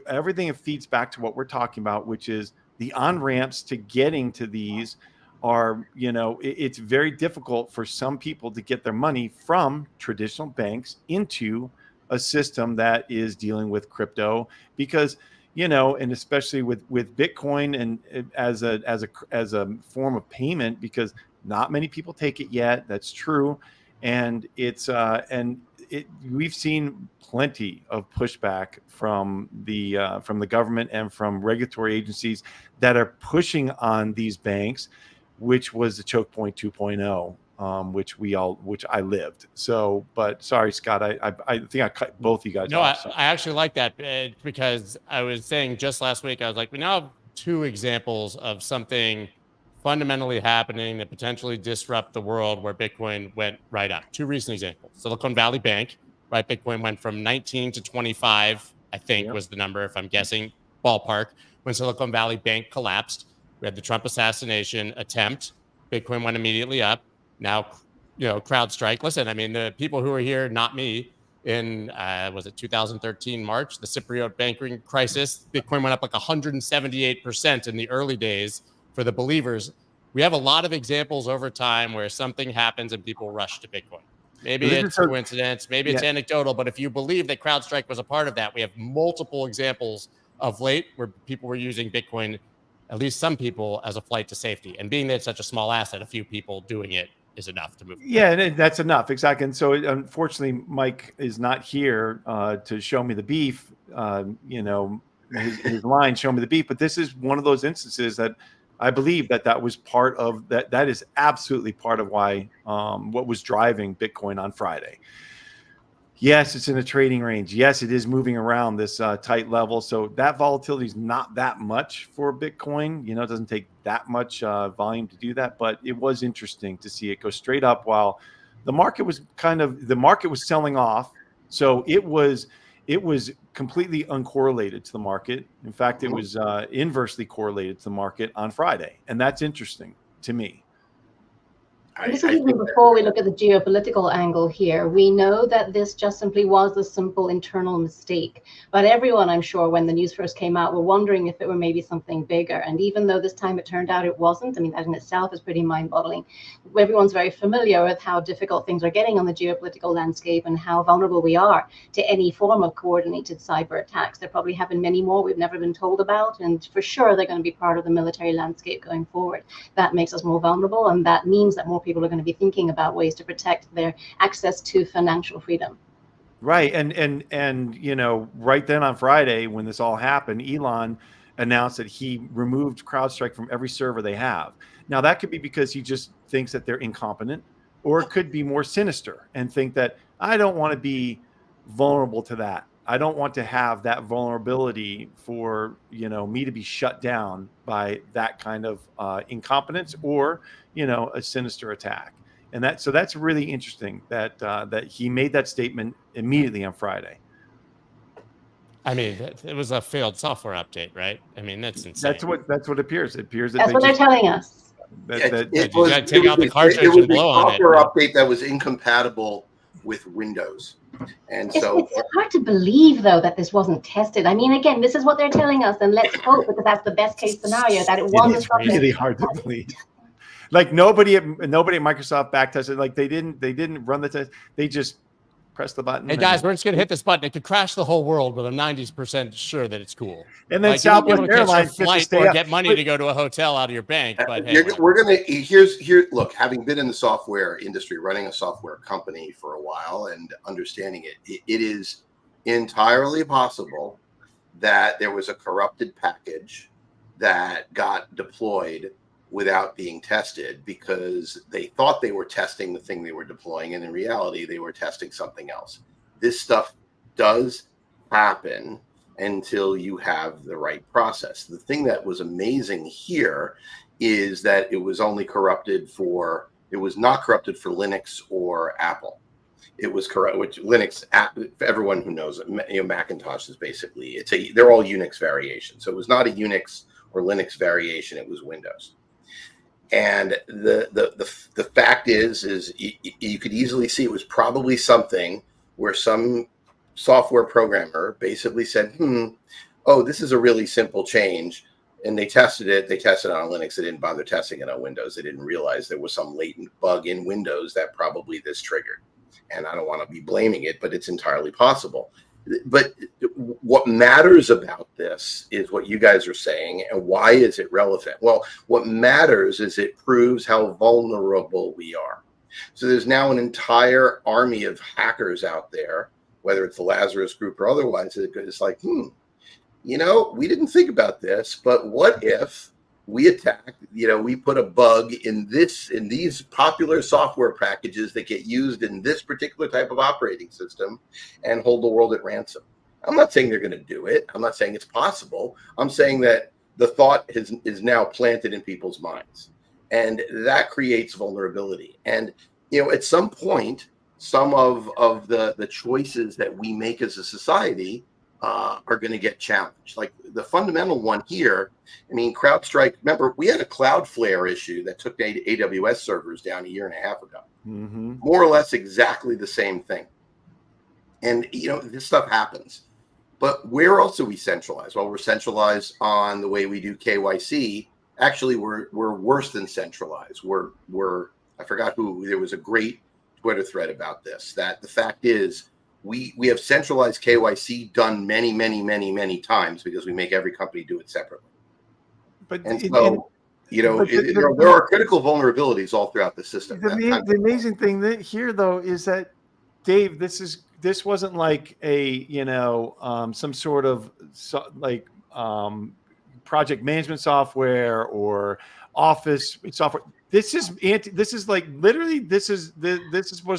everything that feeds back to what we're talking about, which is the on-ramps to getting to these are, it's very difficult for some people to get their money from traditional banks into a system that is dealing with crypto because, and especially with Bitcoin and as a form of payment, because not many people take it yet. That's true. And we've seen plenty of pushback from the government and from regulatory agencies that are pushing on these banks, which was the choke point 2.0, which I lived. So, but sorry, Scott, I think I cut both of you guys off. I actually like that because I was saying just last week, I was like, we now have 2 examples of something fundamentally happening that potentially disrupt the world where Bitcoin went right up. 2 recent examples. Silicon Valley Bank, right? Bitcoin went from 19 to 25, I think was the number, if I'm guessing, ballpark, when Silicon Valley Bank collapsed. We had the Trump assassination attempt. Bitcoin went immediately up. Now, CrowdStrike. Listen, I mean, the people who are here, not me, in, was it 2013 March, the Cypriot banking crisis, Bitcoin went up like 178% in the early days for the believers. We have a lot of examples over time where something happens and people rush to Bitcoin. Maybe it's coincidence, maybe it's anecdotal, but if you believe that CrowdStrike was a part of that, we have multiple examples of late where people were using Bitcoin, at least some people, as a flight to safety. And being that it's such a small asset, a few people doing it is enough to move. Yeah, and that's enough. Exactly. And so unfortunately, Mike is not here to show me the beef, his line, show me the beef. But this is one of those instances that I believe that was part of that. That is absolutely part of why what was driving Bitcoin on Friday. Yes, it's in a trading range. Yes, it is moving around this tight level. So that volatility is not that much for Bitcoin. It doesn't take that much volume to do that. But it was interesting to see it go straight up while the market was selling off. So it was completely uncorrelated to the market. In fact, it was inversely correlated to the market on Friday. And that's interesting to me. This is even before we look at the geopolitical angle here. We know that this just simply was a simple internal mistake. But everyone, I'm sure, when the news first came out, were wondering if it were maybe something bigger. And even though this time it turned out it wasn't, I mean, that in itself is pretty mind-boggling. Everyone's very familiar with how difficult things are getting on the geopolitical landscape and how vulnerable we are to any form of coordinated cyber attacks. There probably have been many more we've never been told about. And for sure, they're going to be part of the military landscape going forward. That makes us more vulnerable. And that means that more people are going to be thinking about ways to protect their access to financial freedom. Right. And right then on Friday, when this all happened, Elon announced that he removed CrowdStrike from every server they have. Now, that could be because he just thinks that they're incompetent, or it could be more sinister and think that I don't want to be vulnerable to that. I don't want to have that vulnerability for, me to be shut down by that kind of incompetence or, a sinister attack. And so that's really interesting that he made that statement immediately on Friday. I mean, it was a failed software update, right? I mean, that's insane. That's what it appears. It appears that that's what they're telling us. It was a software update that was incompatible with Windows. And so it's hard to believe, though, that this wasn't tested. I mean, again, this is what they're telling us, and let's hope, because that's the best case scenario, that it wasn't. It's really hard to believe. Like nobody at Microsoft back tested. Like they didn't run the test. They just press the button. Hey guys, we're just gonna hit this button. It could crash the whole world, but I'm 90% sure that it's cool. And then Southwest Airlines flight or get money to go to a hotel out of your bank. But hey, look, having been in the software industry, running a software company for a while and understanding it is entirely possible that there was a corrupted package that got deployed without being tested because they thought they were testing the thing they were deploying, and in reality, they were testing something else. This stuff does happen until you have the right process. The thing that was amazing here is that it was not corrupted for Linux or Apple. It was correct, which Linux, everyone who knows it, Macintosh is basically, they're all Unix variations. So it was not a Unix or Linux variation, it was Windows. And the fact is you could easily see it was probably something where some software programmer basically said, this is a really simple change. And they tested it. They tested it on Linux. They didn't bother testing it on Windows. They didn't realize there was some latent bug in Windows that probably this triggered. And I don't want to be blaming it, but it's entirely possible. But what matters about this is what you guys are saying, and why is it relevant? Well, what matters is it proves how vulnerable we are. So there's now an entire army of hackers out there, whether it's the Lazarus Group or otherwise. It's like, we didn't think about this, but what if we attack, we put a bug in these popular software packages that get used in this particular type of operating system and hold the world at ransom. I'm not saying they're going to do it. I'm not saying it's possible. I'm saying that the thought is now planted in people's minds, and that creates vulnerability. And, at some point, some of the choices that we make as a society are going to get challenged. Like the fundamental one here, I mean, CrowdStrike, remember, we had a Cloudflare issue that took AWS servers down a year and a half ago. Mm-hmm. More or less exactly the same thing. And, this stuff happens. But where else are we centralized? Well, we're centralized on the way we do KYC. Actually, we're worse than centralized. I forgot who, there was a great Twitter thread about this, that the fact is we have centralized KYC done many, many, many, many times because we make every company do it separately. But there are critical vulnerabilities all throughout the system. The amazing thing here, though, is that, Dave, this wasn't like a some sort of project management software or office software. This is supposed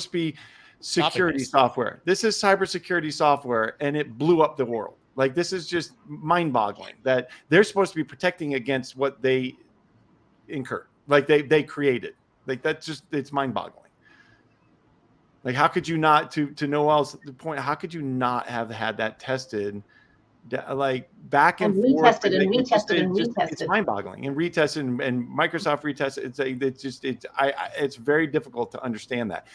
to be security software. This is cybersecurity software, and it blew up the world. Like, this is just mind-boggling that they're supposed to be protecting against what they incur, like they created. Like, that's just, it's mind-boggling. Like, how could you not, to Noelle's point, how could you not have had that tested, like, back and forth? It's mind-boggling, and retested, and Microsoft retested. It's very difficult to understand that.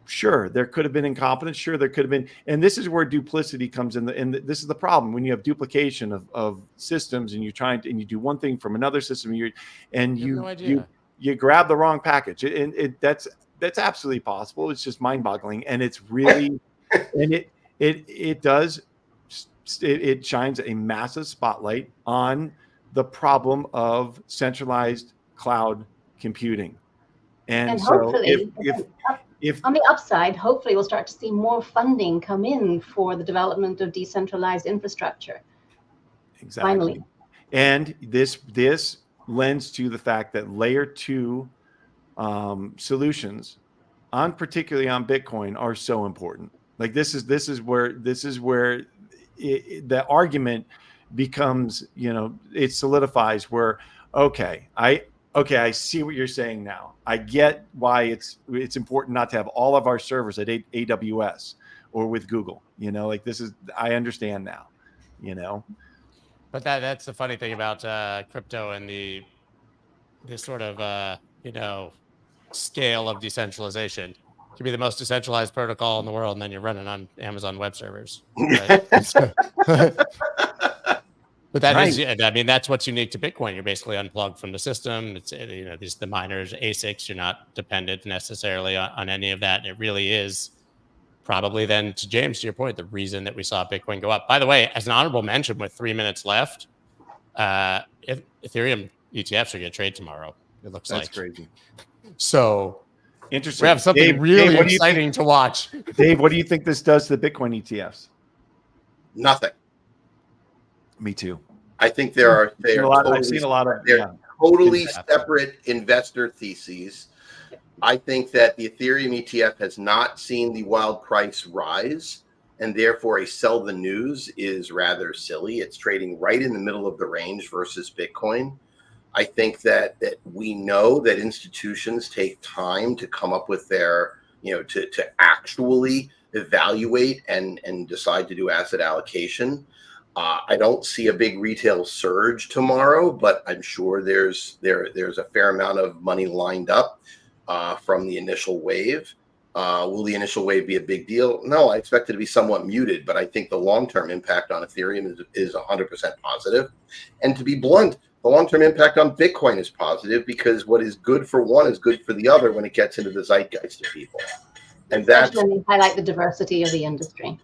Sure, there could have been incompetence. Sure, there could have been, and this is where duplicity comes in. And this is the problem when you have duplication of systems, and you do one thing from another system, and you grab the wrong package, and that's absolutely possible. It's just mind-boggling, and it's really, and it shines a massive spotlight on the problem of centralized cloud computing. And so hopefully, if on the upside, hopefully we'll start to see more funding come in for the development of decentralized infrastructure. Exactly. Finally. And this lends to the fact that layer 2 solutions, particularly on Bitcoin, are so important. Like, this is where the argument becomes, it solidifies where, I see what you're saying now. I get why it's important not to have all of our servers at AWS or with Google. I understand now. But that's the funny thing about crypto and this sort of scale of decentralization. It can be the most decentralized protocol in the world, and then you're running on Amazon web servers. Right? But that's what's unique to Bitcoin. You're basically unplugged from the system. It's the miners, ASICs. You're not dependent necessarily on any of that. And it really is probably then, to James, to your point, the reason that we saw Bitcoin go up. By the way, as an honorable mention, with 3 minutes left, Ethereum ETFs are going to trade tomorrow. It looks like. That's crazy. So interesting. We have something really exciting to watch. Dave, what do you think this does to the Bitcoin ETFs? Nothing. Me too. I think they're totally separate investor theses. I think that the Ethereum ETF has not seen the wild price rise, and therefore a sell the news is rather silly. It's trading right in the middle of the range versus Bitcoin. I think that we know that institutions take time to come up with their, to actually evaluate and decide to do asset allocation. I don't see a big retail surge tomorrow, but I'm sure there's a fair amount of money lined up from the initial wave. Will the initial wave be a big deal? No, I expect it to be somewhat muted, but I think the long-term impact on Ethereum is 100% positive. And to be blunt, the long-term impact on Bitcoin is positive, because what is good for one is good for the other when it gets into the zeitgeist of people. And that's when you highlight the diversity of the industry.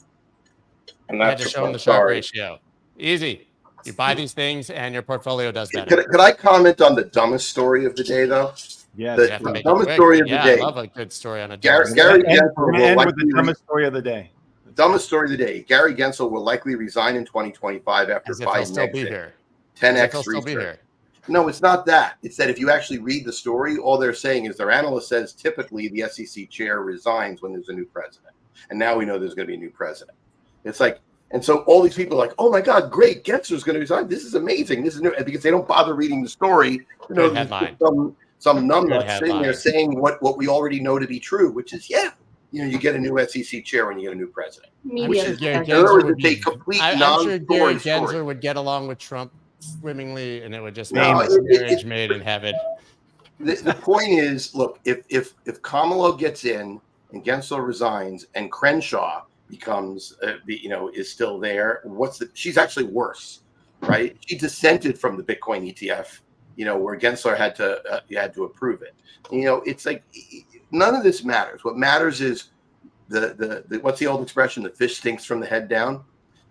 And that's just showing the Sharpe ratio. Easy. You buy these things and your portfolio does better. Could I comment on the dumbest story of the day, though? Yeah, the dumbest story of the day. I love a good story on a Gary Gensler will with the dumbest story of the day. Dumbest story of the day. Gary Gensler will likely resign in 2025 after Biden still be here. 10x research. No, it's not that. It's that if you actually read the story, all they're saying is their analyst says typically the SEC chair resigns when there's a new president. And now we know there's going to be a new president. It's like, and so all these people are like, oh my God, great, Gensler's going to resign. This is amazing. This is new. Because they don't bother reading the story. Some numbnuts sitting there saying what we already know to be true, which is, you get a new SEC chair when you get a new president. Media. I'm sure Gary In other Gensler words, would it's a be, complete I'm sure Gary non-story story. Gensler would get along with Trump swimmingly, and it would just be No, a marriage made in heaven. The point is, look, if Kamala gets in and Gensler resigns and Crenshaw becomes, is still there, she's actually worse, right? She dissented from the Bitcoin ETF, where Gensler had to approve it. It's like none of this matters. What matters is the what's the old expression? The fish stinks from the head down.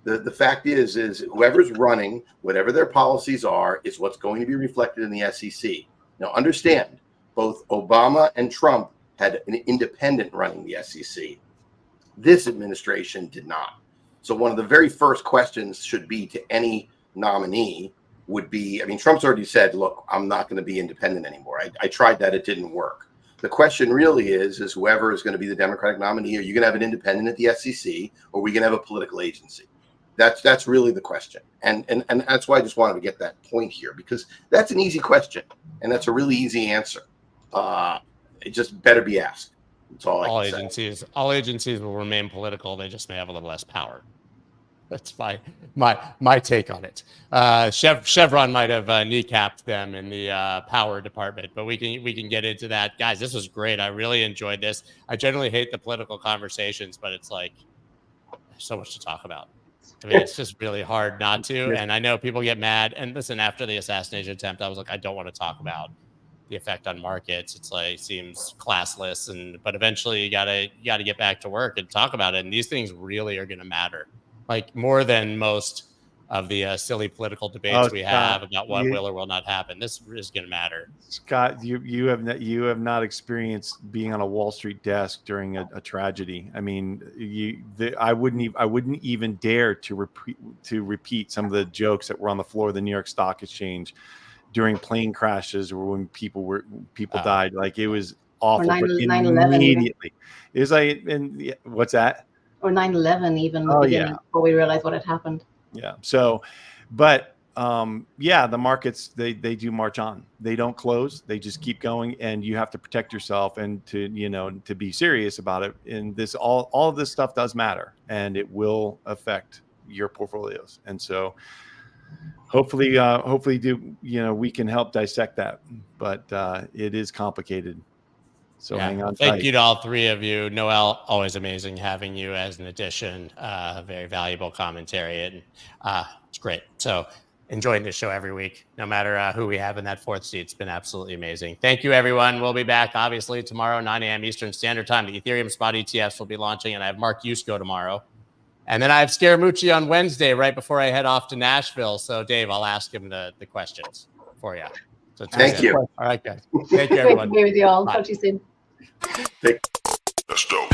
The fact is whoever's running, whatever their policies are, is what's going to be reflected in the SEC. Now, understand, both Obama and Trump had an independent running the SEC. This administration did not. So one of the very first questions should be to any nominee would be, Trump's already said, look, I'm not going to be independent anymore. I tried that. It didn't work. The question really is whoever is going to be the Democratic nominee, are you going to have an independent at the SEC, or are we going to have a political agency? That's really the question. And that's why I just wanted to get that point here, because that's an easy question. And that's a really easy answer. It just better be asked. That's all Agencies will remain political. They just may have a little less power. That's my take on it. Chevron might have kneecapped them in the power department, but we can get into that. Guys, this was great. I really enjoyed this. I generally hate the political conversations, but it's like there's so much to talk about. It's just really hard not to. And I know people get mad. And listen, after the assassination attempt, I was like, I don't want to talk about the effect on markets. It's like, seems classless. But eventually you gotta get back to work and talk about it. And these things really are going to matter, like more than most of the silly political debates we have about what will or will not happen. This is going to matter. Scott, you have not experienced being on a Wall Street desk during a tragedy. I wouldn't even dare to repeat some of the jokes that were on the floor of the New York Stock Exchange during plane crashes or when people died. Like, it was awful. Or but 9/11 immediately, it was like, what's that? Or 9/11 even. Before we realized what had happened. Yeah. So, but the markets, they do march on. They don't close. They just keep going, and you have to protect yourself and to be serious about it. And this, all of this stuff does matter, and it will affect your portfolios. And so hopefully we can help dissect that, but it is complicated. So hang on. Thank you to all three of you. Noelle, always amazing having you as an addition. Very valuable commentary, and it's great. So enjoying this show every week, no matter who we have in that fourth seat. It's been absolutely amazing. Thank you, everyone. We'll be back, obviously, tomorrow, 9 a.m. Eastern Standard Time. The Ethereum spot ETFs will be launching, and I have Mark Yusko tomorrow. And then I have Scaramucci on Wednesday, right before I head off to Nashville. So, Dave, I'll ask him the questions for you. So thank you. All right, guys. Thank you, everyone. Great to be with you all. Talk to you soon. Let's go.